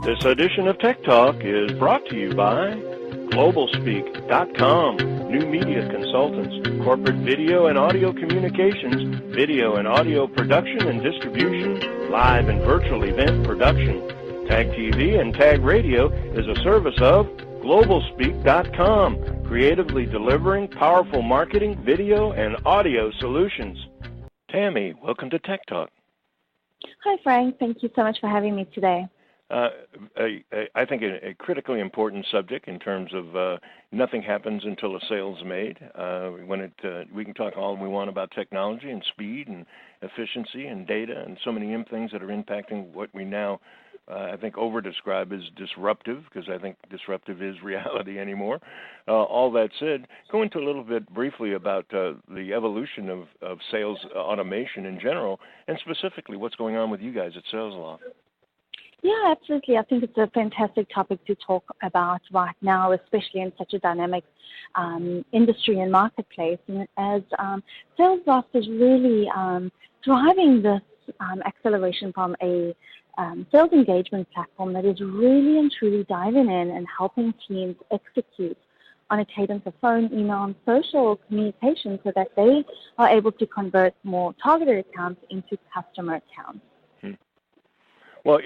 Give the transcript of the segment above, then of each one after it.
This edition of Tech Talk is brought to you by GlobalSpeak.com, new media consultants, corporate video and audio communications, video and audio production and distribution, live and virtual event production. Tag TV and Tag Radio is a service of GlobalSpeak.com, creatively delivering powerful marketing, video, and audio solutions. Tami, welcome to Tech Talk. Hi, Frank. Thank you so much for having me today. I think a critically important subject in terms of nothing happens until a sale's made. We can talk all we want about technology and speed and efficiency and data and so many things that are impacting what we now I think over-describe as disruptive, because I think disruptive is reality anymore. All that said, go into a little bit briefly about the evolution of sales automation in general, and specifically what's going on with you guys at SalesLoft. Yeah, absolutely. I think it's a fantastic topic to talk about right now, especially in such a dynamic industry and marketplace. And as SalesLoft is really driving this acceleration from a sales engagement platform that is really and truly diving in and helping teams execute on a cadence of phone, email, and social communication so that they are able to convert more targeted accounts into customer accounts. Well,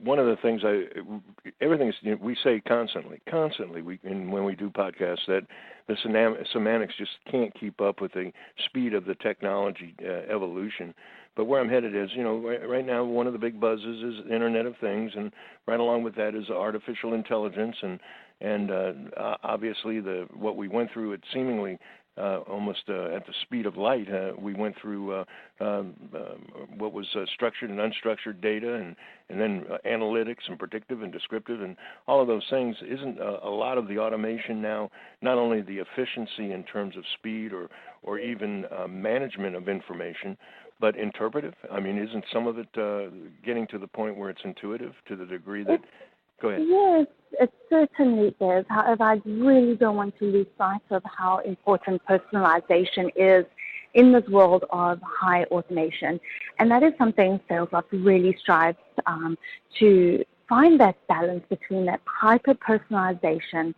one of the things we say constantly, when we do podcasts, that the semantics just can't keep up with the speed of the technology evolution. But where I'm headed is, right now one of the big buzzes is Internet of Things, and right along with that is artificial intelligence, and obviously what we went through, it seemingly almost at the speed of light. We went through what was structured and unstructured data, and then analytics and predictive and descriptive, and all of those things. Isn't a lot of the automation now not only the efficiency in terms of speed or even management of information, but interpretive? I mean, isn't some of it getting to the point where it's intuitive to the degree that... Go ahead. Yes, it certainly is. However, I really don't want to lose sight of how important personalization is in this world of high automation. And that is something SalesLoft really strives to find that balance between that hyper-personalization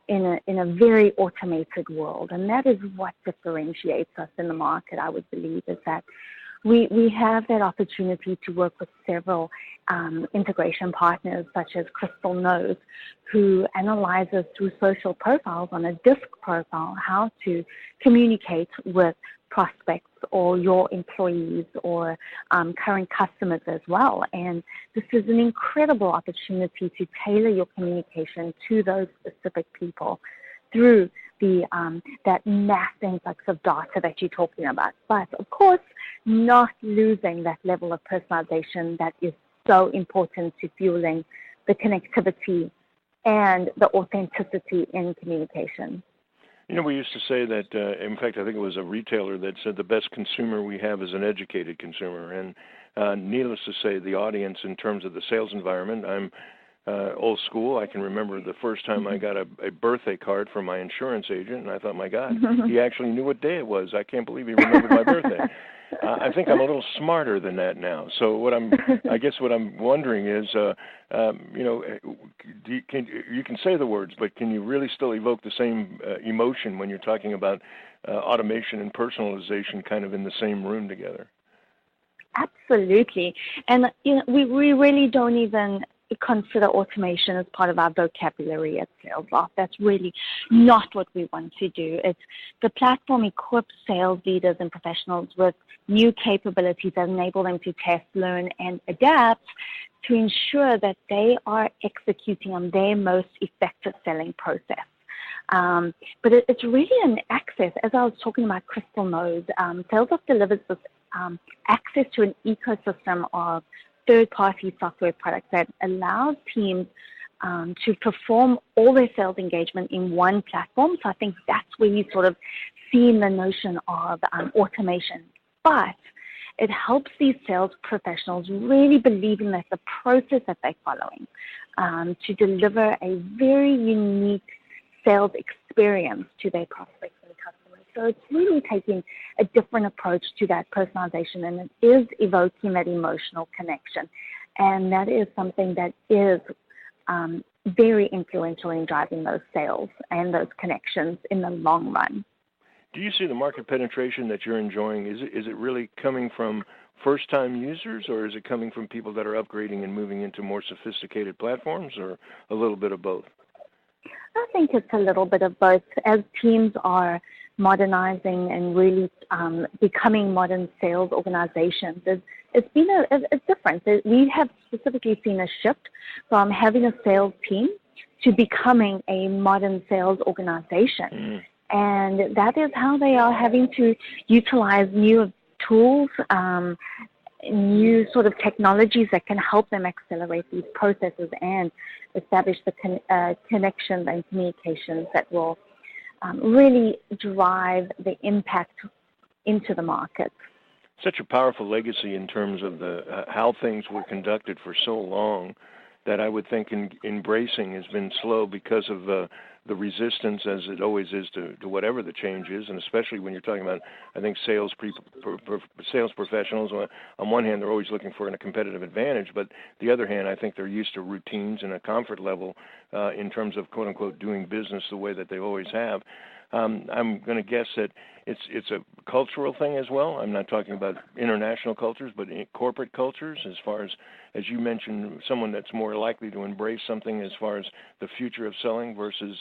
in a very automated world. And that is what differentiates us in the market, I would believe, is that we have that opportunity to work with several integration partners such as Crystal Knows, who analyzes through social profiles on a disk profile how to communicate with prospects or your employees or current customers as well. And this is an incredible opportunity to tailor your communication to those specific people through that mass influx of data that you're talking about. But, of course, not losing that level of personalization that is so important to fueling the connectivity and the authenticity in communication. We used to say that, in fact, I think it was a retailer that said the best consumer we have is an educated consumer. And needless to say, the audience in terms of the sales environment, I'm old school. I can remember the first time I got a birthday card from my insurance agent, and I thought, my God, he actually knew what day it was. I can't believe he remembered my birthday. I think I'm a little smarter than that now. So I guess what I'm wondering is, you can say the words, but can you really still evoke the same emotion when you're talking about automation and personalization kind of in the same room together? Absolutely. And we really don't even consider automation as part of our vocabulary at SalesLoft. That's really not what we want to do. It's the platform equips sales leaders and professionals with new capabilities that enable them to test, learn, and adapt to ensure that they are executing on their most effective selling process. But it's really an access. As I was talking about Crystal Knows, SalesLoft delivers this access to an ecosystem of third-party software products that allows teams to perform all their sales engagement in one platform. So I think that's where you sort of see the notion of automation. But it helps these sales professionals really believing that the process that they're following to deliver a very unique sales experience to their prospects and customers. So it's really taking a different approach to that personalization, and it is evoking that emotional connection. And that is something that is very influential in driving those sales and those connections in the long run. Do you see the market penetration that you're enjoying? Is it really coming from first-time users, or is it coming from people that are upgrading and moving into more sophisticated platforms, or a little bit of both? I think it's a little bit of both. As teams are modernizing and really becoming modern sales organizations, it's been a difference. We have specifically seen a shift from having a sales team to becoming a modern sales organization. And that is how they are having to utilize new tools, new sort of technologies that can help them accelerate these processes and establish the connections and communications that will really drive the impact into the market. Such a powerful legacy in terms of how things were conducted for so long that I would think embracing has been slow because of the resistance, as it always is, to whatever the change is, and especially when you're talking about, I think, sales professionals. On one hand, they're always looking for a competitive advantage, but the other hand, I think they're used to routines and a comfort level in terms of, quote-unquote, doing business the way that they always have. I'm going to guess that it's a cultural thing as well. I'm not talking about international cultures, but corporate cultures, as far as you mentioned, someone that's more likely to embrace something as far as the future of selling versus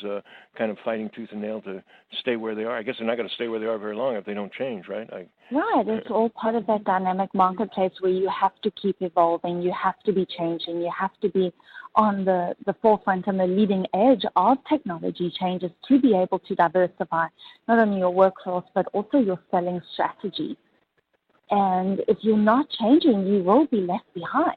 kind of fighting tooth and nail to stay where they are. I guess they're not going to stay where they are very long if they don't change, right? Right. It's all part of that dynamic marketplace where you have to keep evolving, you have to be changing, you have to be on the forefront and the leading edge of technology changes to be able to diversify not only your workforce but also your selling strategy. And if you're not changing, you will be left behind.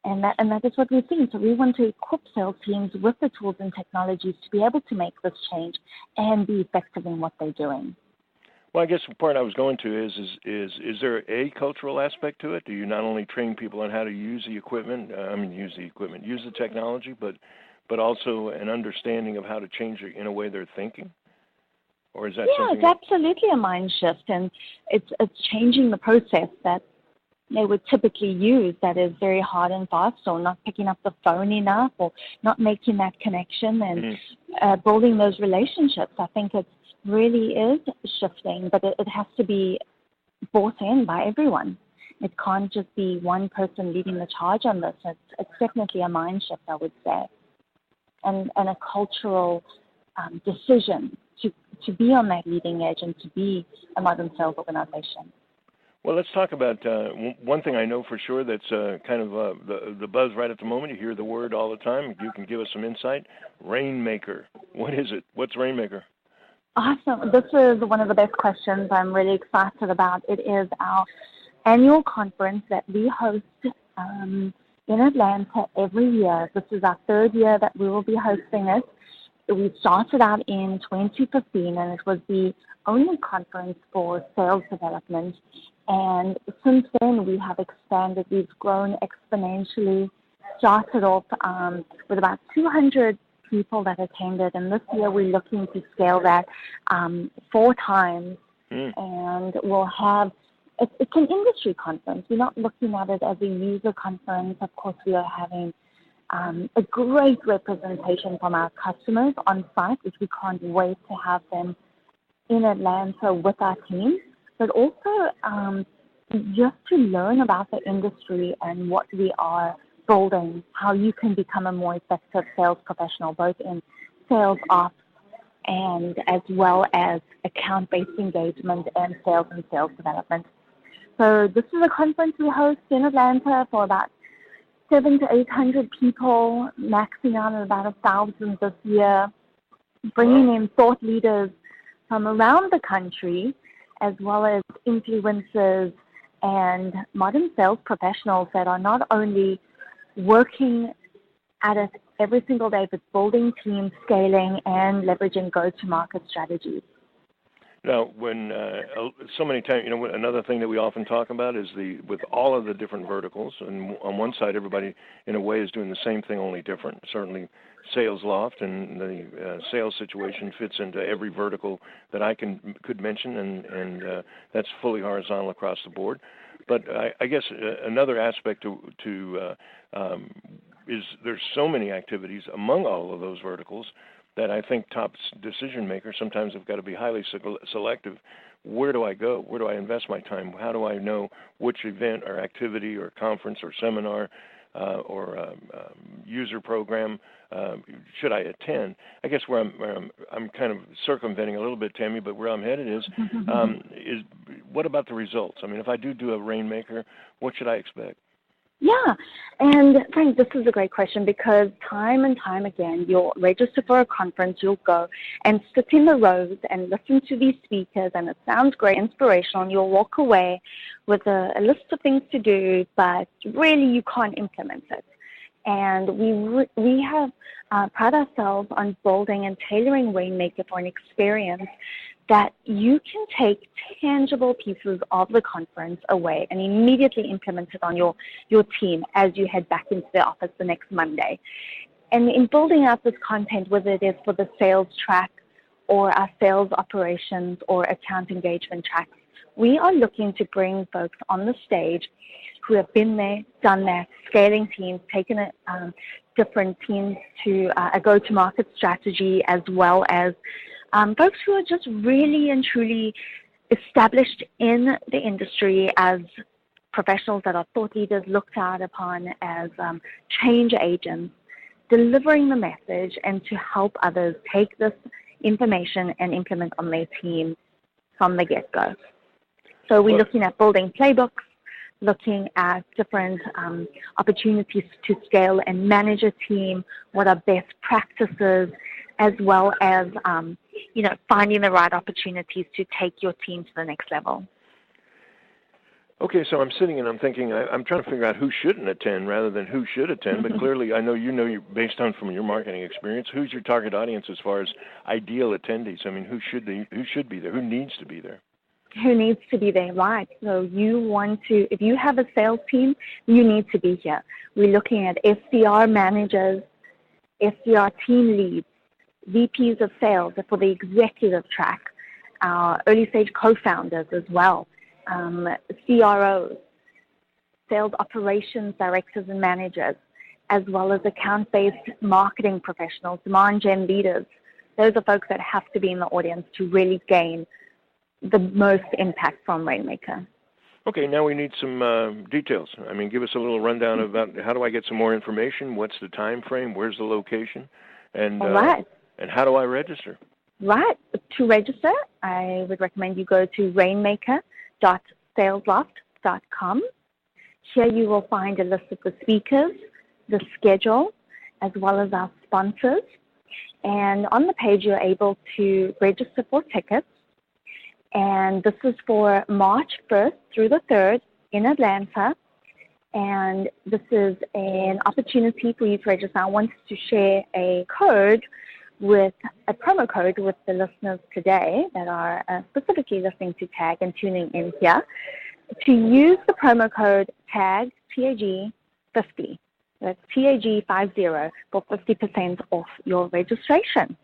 And that is what we're seeing. So we want to equip sales teams with the tools and technologies to be able to make this change and be effective in what they're doing. Well, I guess the part I was going to is there a cultural aspect to it? Do you not only train people on how to use the equipment, use the technology, but also an understanding of how to change it in a way they're thinking? Or is that something? Yeah, it's absolutely a mind shift, and it's changing the process that they would typically use that is very hard and fast, or not picking up the phone enough, or not making that connection and building those relationships. I think it really is shifting, but it has to be bought in by everyone. It can't just be one person leading the charge on this. It's definitely a mind shift, I would say, and a cultural decision to be on that leading edge and to be a modern sales organization. Well, let's talk about one thing I know for sure that's kind of the buzz right at the moment. You hear the word all the time. You can give us some insight. Rainmaker. What is it? What's Rainmaker? Awesome. This is one of the best questions I'm really excited about. It is our annual conference that we host in Atlanta every year. This is our third year that we will be hosting it. We started out in 2015, and it was the only conference for sales development. And since then, we have expanded. We've grown exponentially. Started off with about 200 people that attended, and this year we're looking to scale that 4 times. And we'll have, it's an industry conference. We're not looking at it as a user conference. Of course, we are having a great representation from our customers on site, which we can't wait to have them in Atlanta with our team, but also just to learn about the industry and what we are building, how you can become a more effective sales professional, both in sales ops and as well as account-based engagement and sales development. So this is a conference we host in Atlanta for about 700 to 800 people, maxing out at about 1,000 this year, bringing in thought leaders from around the country, as well as influencers and modern sales professionals that are not only working at it every single day, but building teams, scaling, and leveraging go-to-market strategies. Now, when so many times, another thing that we often talk about is with all of the different verticals, and on one side, everybody in a way is doing the same thing, only different. Certainly, SalesLoft and the sales situation fits into every vertical that I could mention, and that's fully horizontal across the board. But I guess another aspect is there's so many activities among all of those verticals that I think top decision makers sometimes have got to be highly selective. Where do I go? Where do I invest my time? How do I know which event or activity or conference or seminar or user program should I attend? I guess where I'm kind of circumventing a little bit, Tami, but where I'm headed is what about the results? I mean, if I do a Rainmaker, what should I expect? Yeah, and Frank, this is a great question because time and time again, you'll register for a conference, you'll go and sit in the rows and listen to these speakers, and it sounds great, inspirational, and you'll walk away with a list of things to do, but really you can't implement it. And we have pride ourselves on building and tailoring Rainmaker for an experience that you can take tangible pieces of the conference away and immediately implement it on your team as you head back into the office the next Monday. And in building out this content, whether it is for the sales track or our sales operations or account engagement tracks, we are looking to bring folks on the stage who have been there, done that, scaling teams, taken different teams to a go-to-market strategy, as well as folks who are just really and truly established in the industry as professionals that are thought leaders, looked out upon as change agents, delivering the message and to help others take this information and implement on their team from the get-go. So we're looking at building playbooks, looking at different opportunities to scale and manage a team, what are best practices, as well as finding the right opportunities to take your team to the next level. Okay, so I'm sitting and I'm thinking, I'm trying to figure out who shouldn't attend rather than who should attend, but clearly I know you're based on from your marketing experience, who's your target audience as far as ideal attendees? I mean, who should be there? Who needs to be there? Who needs to be there, right? So if you have a sales team, you need to be here. We're looking at SDR managers, SDR team leads, VPs of sales for the executive track, early stage co-founders as well, CROs, sales operations directors and managers, as well as account-based marketing professionals, demand gen leaders. Those are folks that have to be in the audience to really gain the most impact from Rainmaker. Okay, now we need some details. I mean, give us a little rundown about how do I get some more information? What's the time frame? Where's the location? And all right. And how do I register? Right. To register, I would recommend you go to rainmaker.salesloft.com. Here you will find a list of the speakers, the schedule, as well as our sponsors. And on the page, you're able to register for tickets. And this is for March 1st through the 3rd in Atlanta. And this is an opportunity for you to register. I wanted to share a promo code with the listeners today that are specifically listening to TAG and tuning in here. To use the promo code TAG, TAG50. That's TAG50 for 50% off your registration.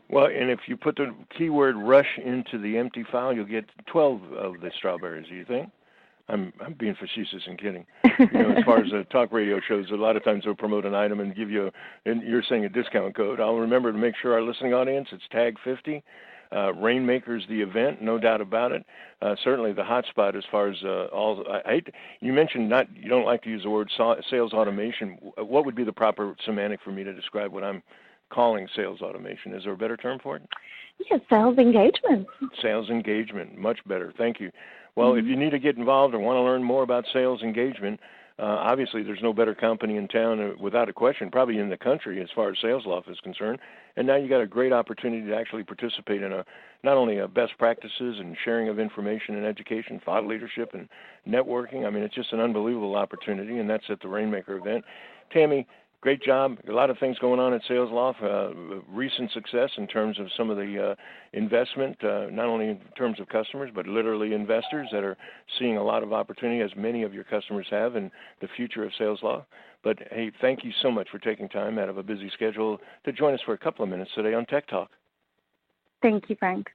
Well, and if you put the keyword rush into the empty file, you'll get 12 of the strawberries, do you think? I'm being facetious and kidding. As far as talk radio shows, a lot of times they'll promote an item and give you, and you're saying a discount code. I'll remember to make sure our listening audience, it's TAG50. Rainmaker's the event, no doubt about it. Certainly the hot spot as far as you mentioned you don't like to use the word sales automation. What would be the proper semantic for me to describe what I'm calling sales automation? Is there a better term for it? Yes, sales engagement. Sales engagement, much better. Thank you. Well, if you need to get involved or want to learn more about sales engagement, obviously there's no better company in town, without a question, probably in the country as far as SalesLoft is concerned. And now you got a great opportunity to actually participate in not only best practices and sharing of information and education, thought leadership and networking. I mean, it's just an unbelievable opportunity, and that's at the Rainmaker event. Tami, great job. A lot of things going on at SalesLoft. Recent success in terms of some of the investment, not only in terms of customers, but literally investors that are seeing a lot of opportunity, as many of your customers have, in the future of SalesLoft. But, hey, thank you so much for taking time out of a busy schedule to join us for a couple of minutes today on Tech Talk. Thank you, Frank.